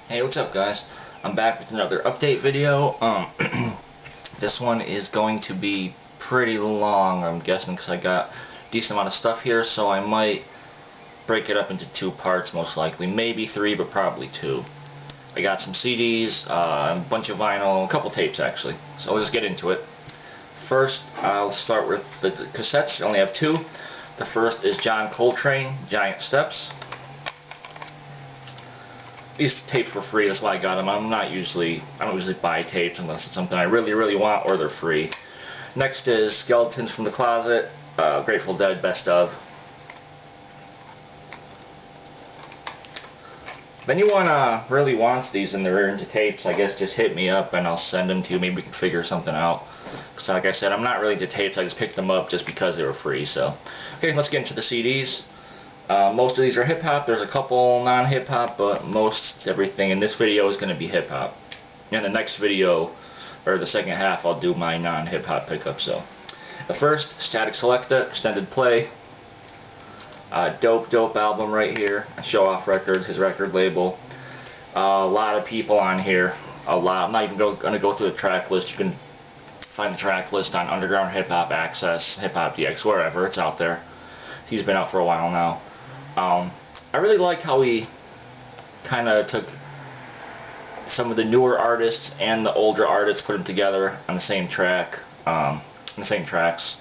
Hey, what's up guys? I'm back with another update video. This one is going to be pretty long, I'm guessing, because I got a decent amount of stuff here, so I might break it up into two parts most likely. Maybe three, but probably two. I got some CDs, a bunch of vinyl, a couple tapes actually. So let's get into it. First, I'll start with the cassettes. I only have two. The first is John Coltrane, Giant Steps. These tapes were free, that's why I got them. I don't usually buy tapes unless it's something I really want or they're free. Next is Skeletons from the Closet, Grateful Dead Best Of. If anyone really wants these and they're into tapes, I guess just hit me up and I'll send them to you. Maybe we can figure something out. So like I said, I'm not really into tapes, I just picked them up just because they were free. So, okay, let's get into the CDs. Most of these are hip-hop. There's a couple non-hip-hop, but most everything in this video is going to be hip-hop. In the next video, or the second half, I'll do my non-hip-hop pickup. So, the first, Static Selecta, Extended Play. Dope album right here. Show Off Records, his record label. A lot of people on here. A lot. I'm not even going to go through the track list. You can find the track list on Underground Hip Hop Access, Hip Hop DX, wherever. It's out there. He's been out for a while now. I really like how he kind of took some of the newer artists and the older artists, put them together on the same track, the same tracks.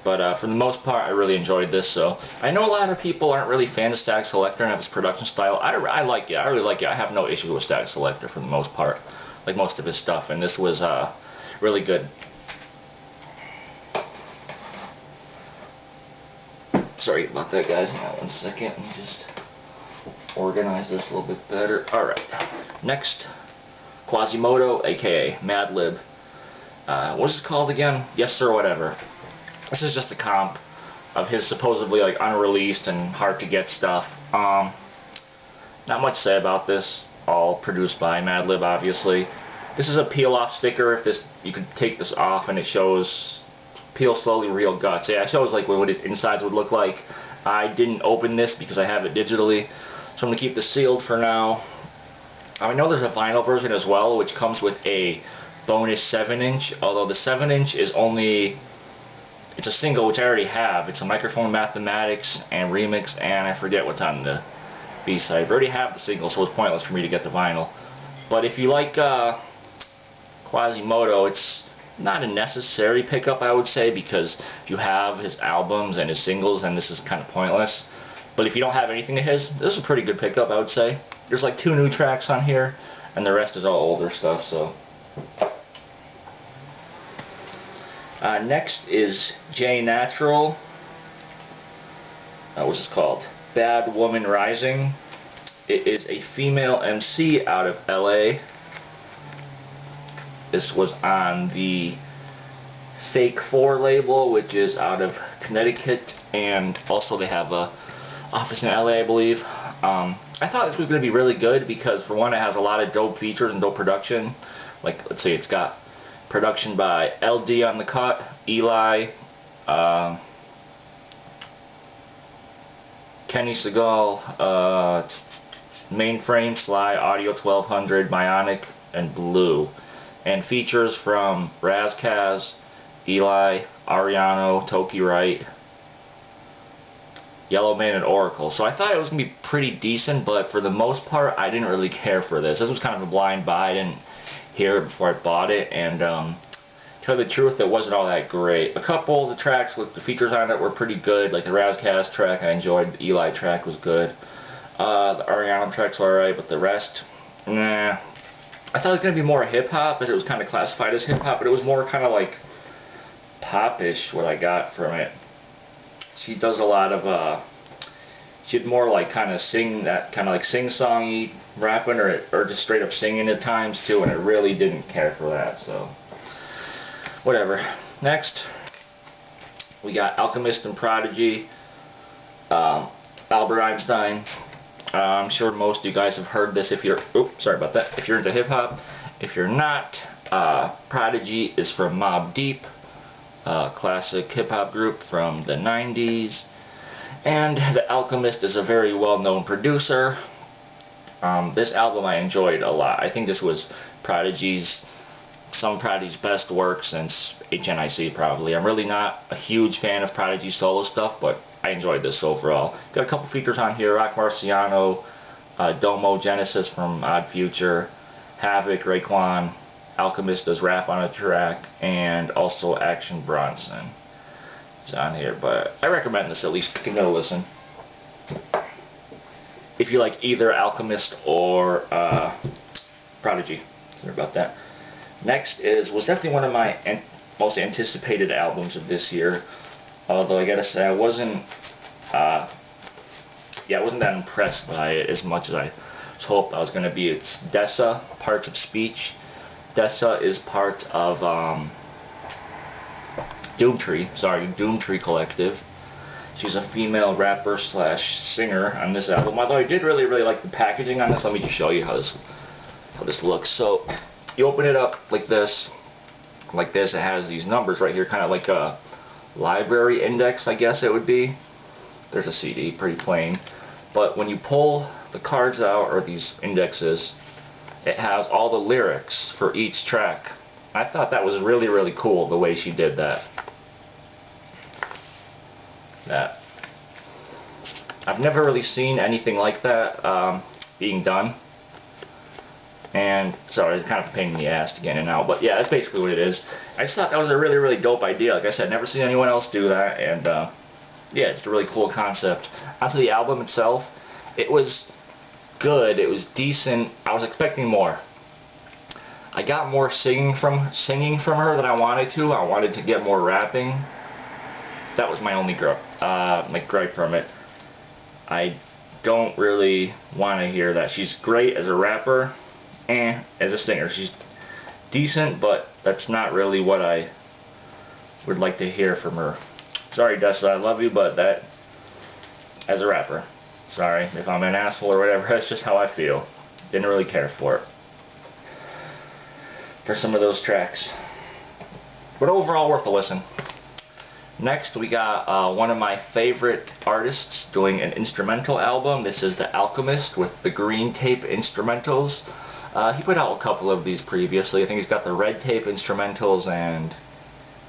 But for the most part, I really enjoyed this. So I know a lot of people aren't really fans of Static Selecta and of his production style. I like it. I really like it. I have no issues with Static Selecta for the most part, like most of his stuff. And this was really good. Sorry about that, guys. Hang on 1 second. Let me just organize this a little bit better. Alright. Next, Quasimodo, aka Madlib. What is it called again? Yes Sir Whatever. This is just a comp of his supposedly like unreleased and hard to get stuff. Not much to say about this. All produced by Madlib, obviously. This is a peel-off sticker. If this, you could take this off and it shows Peel Slowly Real Guts. Yeah, it shows like what his insides would look like. I didn't open this because I have it digitally, so I'm going to keep this sealed for now. I know there's a vinyl version as well, which comes with a bonus 7-inch, although the 7-inch is only, it's a single, which I already have. It's a Microphone Mathematics and Remix, and I forget what's on the B-side. I already have the single, so it's pointless for me to get the vinyl. But if you like Quasimodo, it's not a necessary pickup, I would say, because if you have his albums and his singles, then this is kind of pointless. But if you don't have anything of his, this is a pretty good pickup, I would say. There's like 2 new tracks on here, and the rest is all older stuff. So next is J Natural. What's this called? Bad Woman Rising. It is a female MC out of LA. This was on the Fake 4 label, which is out of Connecticut, and also they have a office in LA, I believe. I thought this was going to be really good because, for one, it has a lot of dope features and dope production. Like, let's see, it's got production by LD on the cut, Eli, Kenny Segal, Mainframe, Sly, Audio 1200, Bionic, and Blue. And features from Razkaz, Eli, Ariano, Toki Wright, Yellowman, and Oracle. So I thought it was going to be pretty decent, but for the most part, I didn't really care for this. This was kind of a blind buy. I didn't hear it before I bought it, and to tell you the truth, it wasn't all that great. A couple of the tracks with the features on it were pretty good, like the Razkaz track I enjoyed, the Eli track was good. The Ariano track's alright, but the rest, nah. I thought it was going to be more hip-hop, as it was kind of classified as hip-hop, but it was more kind of like pop-ish, what I got from it. She does a lot of, she'd more like kind of sing, that kind of like sing-songy rapping, or just straight up singing at times too, and I really didn't care for that, so whatever. Next, we got Alchemist and Prodigy, Albert Einstein. I'm sure most of you guys have heard this if you're, oops, sorry about that, if you're into hip-hop. If you're not, Prodigy is from Mobb Deep, classic hip-hop group from the 90s. And The Alchemist is a very well-known producer. This album I enjoyed a lot. I think this was some Prodigy's best work since HNIC probably. I'm really not a huge fan of Prodigy solo stuff, but I enjoyed this overall. Got a couple features on here: Rock Marciano, Domo Genesis from Odd Future, Havoc, Raekwon, Alchemist does rap on a track, and also Action Bronson is on here. But I recommend this, at least give it a listen if you like either Alchemist or Prodigy. Sorry about that. Next was definitely one of my most anticipated albums of this year. Although I gotta say I wasn't that impressed by it as much as I hoped I was gonna be. It's Dessa, Parts of Speech. Dessa is part of Doomtree Collective. She's a female rapper slash singer on this album. Although I did really like the packaging on this. Let me just show you how this looks. So you open it up like this. It has these numbers right here, kind of like a library index, I guess it would be. There's a CD, pretty plain. But when you pull the cards out, or these indexes, it has all the lyrics for each track. I thought that was really cool, the way she did that. I've never really seen anything like that being done. And sorry, it's kind of a pain in the ass to get in and out, but yeah, that's basically what it is. I just thought that was a really dope idea. Like I said, never seen anyone else do that, and yeah, it's a really cool concept. Onto the album itself, it was good. It was decent. I was expecting more. I got more singing from her than I wanted to. I wanted to get more rapping. That was my only gripe from it. I don't really want to hear that. She's great as a rapper and as a singer. She's decent, but that's not really what I would like to hear from her. Sorry, Dessa, I love you, but that, as a rapper, sorry if I'm an asshole or whatever, that's just how I feel. Didn't really care for some of those tracks. But overall, worth a listen. Next, we got one of my favorite artists doing an instrumental album. This is The Alchemist with the green tape instrumentals. He put out a couple of these previously. I think he's got the red tape instrumentals and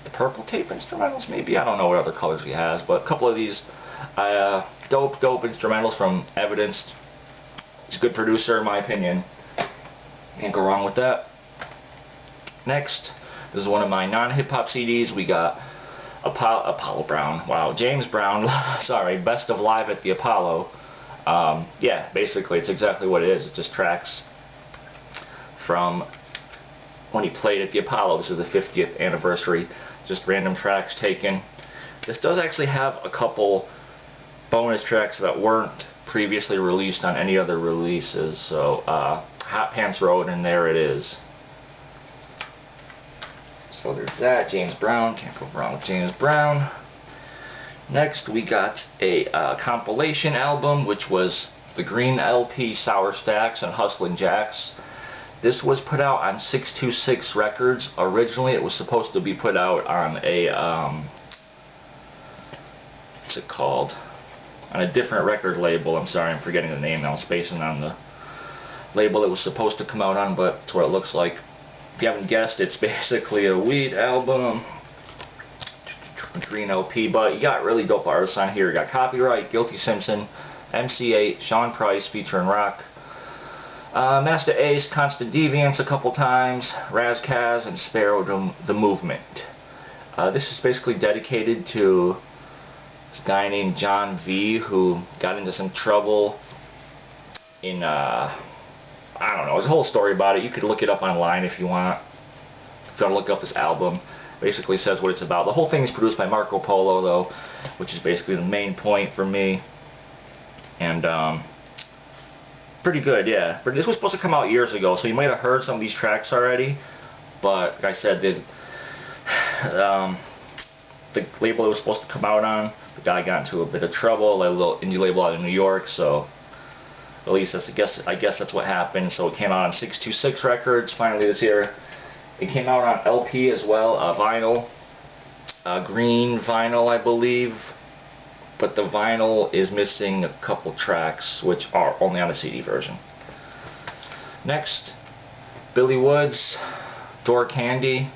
the purple tape instrumentals, maybe. I don't know what other colors he has, but a couple of these dope instrumentals from Evidence. He's a good producer, in my opinion. Can't go wrong with that. Next, this is one of my non-hip-hop CDs. We got Apollo Brown. Wow, James Brown. Sorry, Best of Live at the Apollo. Yeah, basically, it's exactly what it is. It's just tracks from when he played at the Apollo. This is the 50th anniversary. Just random tracks taken. This does actually have a couple bonus tracks that weren't previously released on any other releases. So, Hot Pants Road, and there it is. So there's that. James Brown. Can't go wrong with James Brown. Next, we got a compilation album, which was the Green LP Sour Stacks and Hustlin' Jacks. This was put out on 626 Records. Originally, it was supposed to be put out on a what's it called? On a different record label. I'm sorry, I'm forgetting the name now. I'm spacing on the label it was supposed to come out on, but it's what it looks like. If you haven't guessed, it's basically a weed album. Green LP, but you got really dope artists on here. You got Copyright, Guilty Simpson, MC8, Sean Price featuring Rock, Master Ace, Constant Deviance a couple times, Razkaz, and Sparrow the Movement. This is basically dedicated to this guy named John V, who got into some trouble in I don't know, there's a whole story about it. You could look it up online if you want. If you want to look up this album, basically says what it's about. The whole thing is produced by Marco Polo, though, which is basically the main point for me. And pretty good, yeah. But this was supposed to come out years ago, so you might have heard some of these tracks already. But like I said, the label it was supposed to come out on, the guy got into a bit of trouble, a little indie label out of New York, so at least that's, I guess that's what happened. So it came out on 626 Records finally this year. It came out on LP as well, vinyl, green vinyl, I believe, but the vinyl is missing a couple tracks which are only on the CD version. Next, Billy Woods, Door Candy.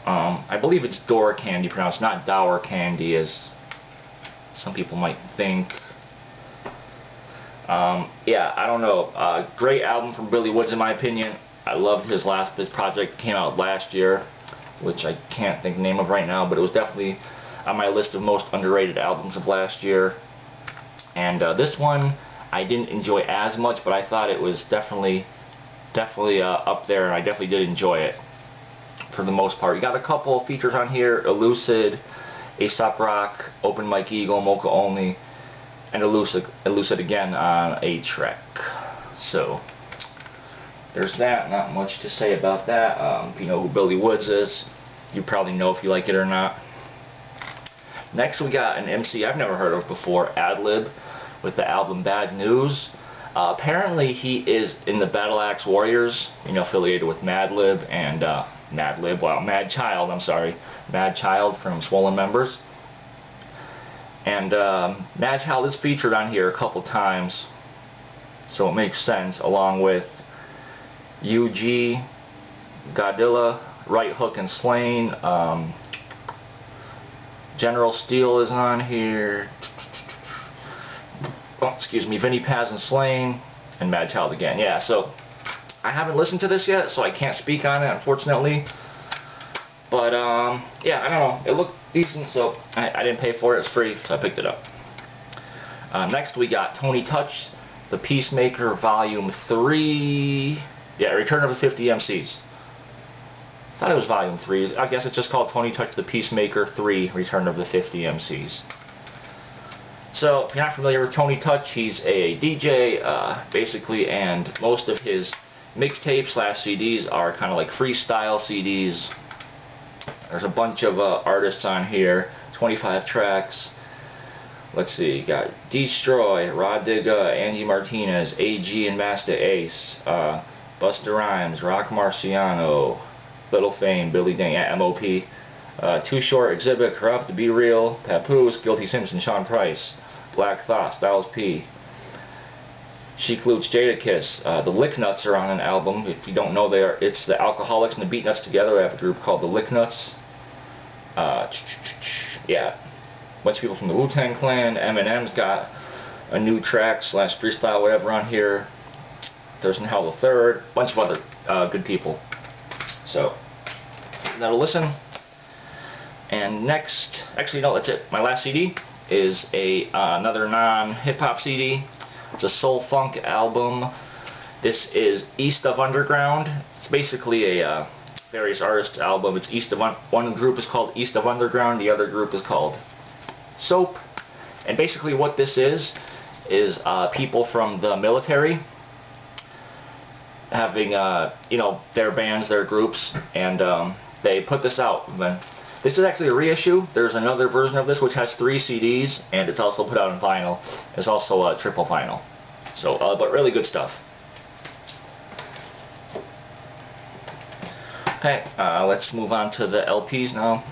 I believe it's Door Candy pronounced, not Dower Candy as some people might think. Yeah, I don't know. Great album from Billy Woods in my opinion. I loved his project came out last year, which I can't think the name of right now, but it was definitely on my list of most underrated albums of last year. And this one I didn't enjoy as much, but I thought it was definitely up there, and I definitely did enjoy it for the most part. You got a couple of features on here: Elucid, Aesop Rock, Open Mike Eagle, Mocha Only, and Elucid again on a track. So there's that. Not much to say about that. If you know who Billy Woods is, you probably know if you like it or not. Next we got an MC I've never heard of before, Adlib, with the album Bad News. Apparently he is in the Battle Axe Warriors, affiliated with Madlib and Mad Child, I'm sorry, Mad Child from Swollen Members. And Mad Child is featured on here a couple times, so it makes sense, along with UG, Godzilla, Right Hook and Slain. General Steel is on here. Oh, excuse me, Vinnie Paz and Slain, and Mad Child again. Yeah, so I haven't listened to this yet, so I can't speak on it, unfortunately. But yeah, I don't know. It looked decent, so I didn't pay for it. It's free, so I picked it up. Next, we got Tony Touch, The Peacemaker, Volume 3. Yeah, Return of the 50 MCs. I thought it was Volume 3. I guess it's just called Tony Touch, The Peacemaker 3, Return of the 50 MCs. So, if you're not familiar with Tony Touch, he's a DJ, basically, and most of his mixtapes / CDs are kind of like freestyle CDs. There's a bunch of artists on here, 25 tracks. Let's see, you got Destroy, Rod Digga, Angie Martinez, AG and Master Ace, Busta Rhymes, Rock Marciano, Little Fame, Billy Dane, MOP, Too Short, Exhibit, Corrupt, Be Real, Papoose, Guilty Simpson, Sean Price, Black Thought, Styles P, Chic Lutz, Jadakiss. The Lick Nuts are on an album. If you don't know, it's the Alcoholics and the Beat Nuts together. They have a group called the Lick Nuts. Yeah, a bunch of people from the Wu-Tang Clan. Eminem's got a new track / freestyle whatever on here. Thurston Howell III, a bunch of other good people. So that'll listen. And next, actually no, that's it. My last CD is another non-hip-hop CD. It's a soul funk album. This is East of Underground. It's basically a various artists album. It's East of one group is called East of Underground, the other group is called Soap. And basically what this is people from the military having their bands, their groups, and they put this out. This is actually a reissue. There's another version of this which has 3 CDs, and it's also put out in vinyl. It's also a triple vinyl. So, but really good stuff. Okay, let's move on to the LPs now.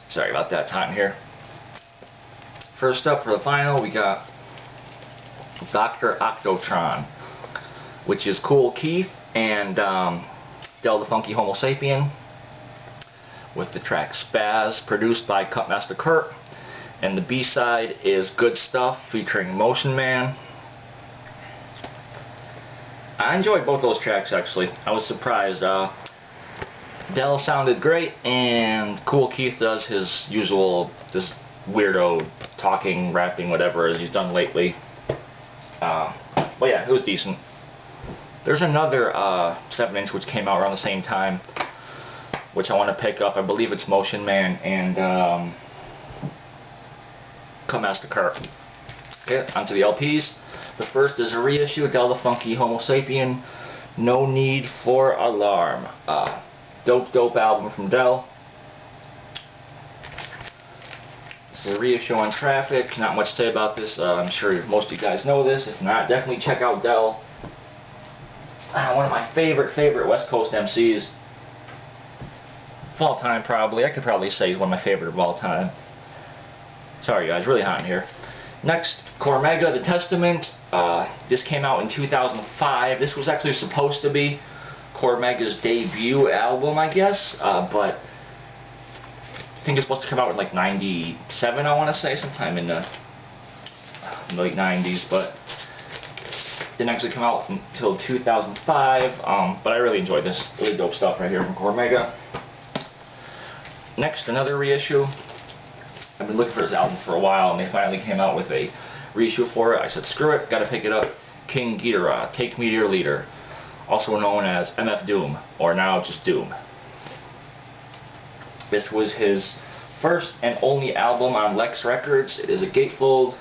Sorry about that time here. First up for the vinyl, we got Dr. Octotron, which is Kool Keith and Del the Funky Homo Sapien, with the track Spaz, produced by Cutmaster Kurt, and the B-side is Good Stuff featuring Motion Man. I enjoyed both those tracks actually. I was surprised. Del sounded great, and Kool Keith does his usual, this weirdo talking, rapping, whatever as he's done lately. But yeah, it was decent. There's another 7-inch which came out around the same time, which I want to pick up. I believe it's Motion Man and Cutmaster Kurt. Okay, onto the LPs. The first is a reissue, Del the Funky Homo Sapien, No Need for Alarm. Dope album from Del. This is a reissue on Traffic. Not much to say about this. I'm sure most of you guys know this. If not, definitely check out Del. One of my favorite West Coast MCs of all time, probably. I could probably say he's one of my favorite of all time. Sorry guys, really hot in here. Next, Cormega, The Testament. This came out in 2005. This was actually supposed to be Cormega's debut album, I guess, but I think it's supposed to come out in like 97, I want to say, sometime in the late 90s, but didn't actually come out until 2005, but I really enjoyed this. Really dope stuff right here from Cormega. Next, another reissue. I've been looking for this album for a while, and they finally came out with a reissue for it. I said, screw it, gotta pick it up. King Ghidorah, Take Me to Your Leader, also known as MF Doom, or now just Doom. This was his first and only album on Lex Records. It is a gatefold.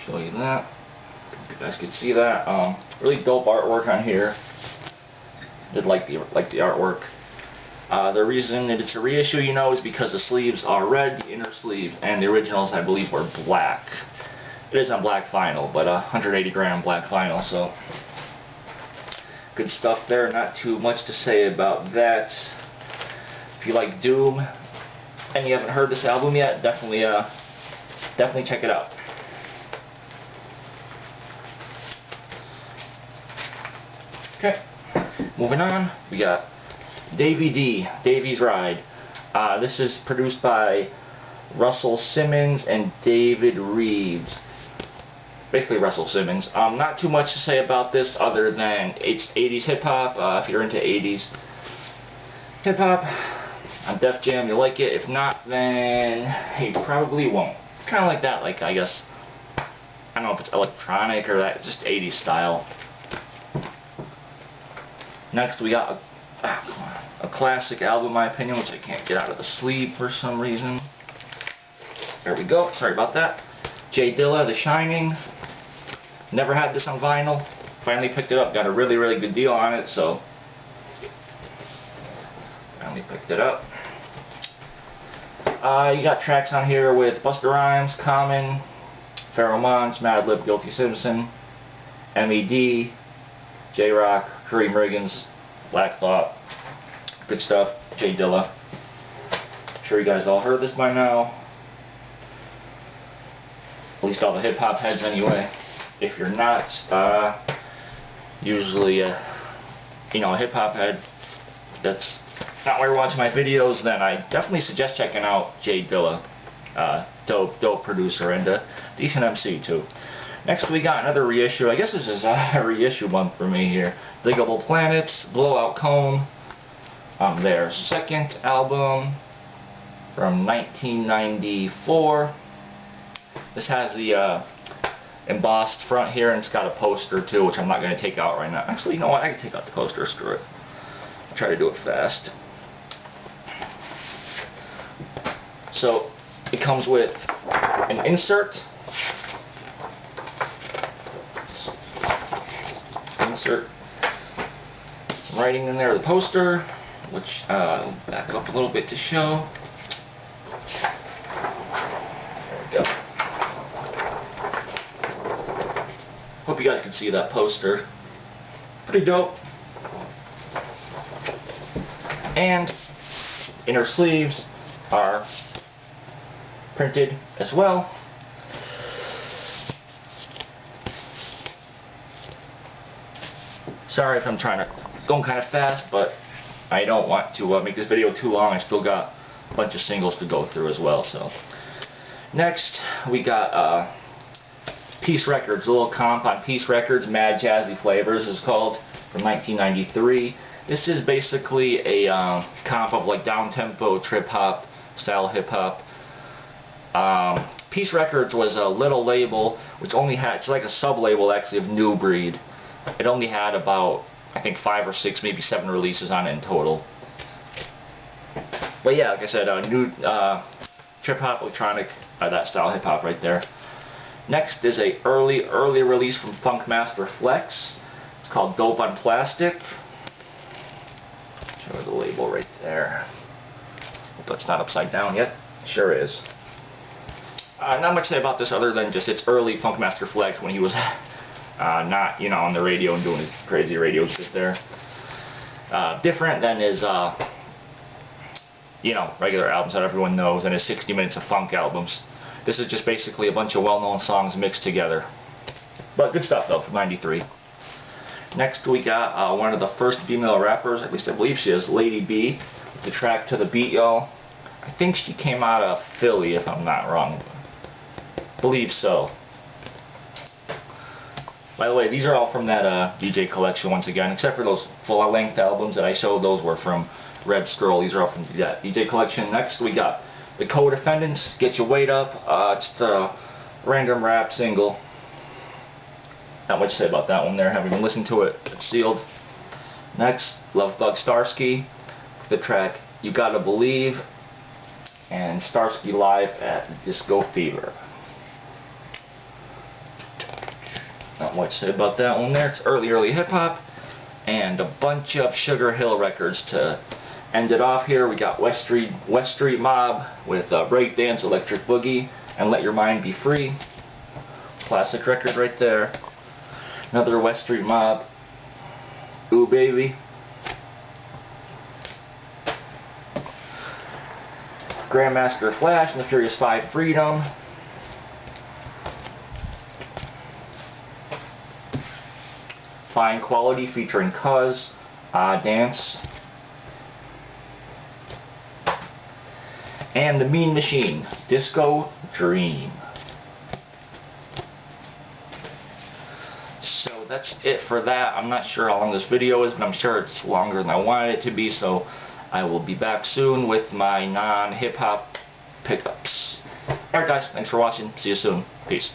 Show you that. You guys can see that. Really dope artwork on here. Did like the artwork. The reason that it's a reissue, you know, is because the sleeves are red, the inner sleeve, and the originals, I believe, were black. It is on black vinyl, but 180 gram black vinyl, so good stuff there. Not too much to say about that. If you like Doom and you haven't heard this album yet, definitely check it out. Okay, moving on, we got Davey D, Davey's Ride. This is produced by Russell Simmons and David Reeves. Basically Russell Simmons. Not too much to say about this other than it's 80s hip-hop. If you're into 80s hip-hop on Def Jam, you'll like it. If not, then you probably won't. Kind of like that, like, I guess, I don't know if it's electronic or that, it's just 80s style. Next we got a classic album, in my opinion, which I can't get out of the sleeve for some reason. There we go, sorry about that. Jay Dilla, The Shining. Never had this on vinyl. Finally picked it up, got a really, really good deal on it, so finally picked it up. You got tracks on here with Busta Rhymes, Common, Pharoah Monch, Madlib, Guilty Simpson, M.E.D., J-Rock, Kareem Riggins, Black Thought. Good stuff. Jay Dilla. I'm sure you guys all heard this by now. At least all the hip-hop heads anyway. If you're not, usually, you know, a hip-hop head that's not where you're watching my videos, then I definitely suggest checking out Jay Dilla. Dope producer and a decent MC too. Next we got another reissue. I guess this is a reissue month for me here. Diggable Planets, Blowout Comb. Their second album from 1994. This has the embossed front here, and it's got a poster too, which I'm not going to take out right now. Actually, you know what? I can take out the poster. Screw it. I'll try to do it fast. So it comes with an insert. Some writing in there, the poster, which I'll back up a little bit to show. There we go. Hope you guys can see that poster. Pretty dope. And inner sleeves are printed as well. Sorry if I'm going kind of fast, but I don't want to make this video too long. I still got a bunch of singles to go through as well. So next we got Peace Records, a little comp on Peace Records. Mad Jazzy Flavors is called, from 1993. This is basically a comp of like down-tempo trip-hop style hip-hop. Peace Records was a little label which only had, it's like a sub-label actually of New Breed. It only had about, I think, 5 or 6, maybe 7 releases on it in total. But yeah, like I said, new trip-hop, electronic, that style hip-hop right there. Next is a early release from Funkmaster Flex. It's called Dope on Plastic. Show the label right there. Hope that's not upside down yet. Sure is. Not much to say about this other than just it's early Funkmaster Flex when he was not, you know, on the radio and doing his crazy radio shit there. Different than his, you know, regular albums that everyone knows and his 60 Minutes of Funk albums. This is just basically a bunch of well-known songs mixed together. But good stuff though, from '93. Next we got one of the first female rappers, at least I believe she is, Lady B, with the track To The Beat Y'all. I think she came out of Philly, if I'm not wrong. Believe so. By the way, these are all from that DJ collection once again, except for those full-length albums that I showed. Those were from Red Scroll. These are all from that DJ collection. Next we got the Co-Defendants, Get Your Weight Up. It's the random rap single. Not much to say about that one there. Haven't even listened to it. It's sealed. Next, Lovebug Starsky, the track You Gotta Believe, and Starsky live at Disco Fever. Not much to say about that one there. It's early hip hop, and a bunch of Sugar Hill records to end it off here. We got West Street Mob with Breakdance, Electric Boogie, and Let Your Mind Be Free. Classic record right there. Another West Street Mob, Ooh Baby. Grandmaster Flash and the Furious 5 Freedom. Fine Quality featuring Cuz, Dance. And the Mean Machine, Disco Dream. So that's it for that. I'm not sure how long this video is, but I'm sure it's longer than I wanted it to be, so I will be back soon with my non-hip-hop pickups. Alright guys, thanks for watching. See you soon. Peace.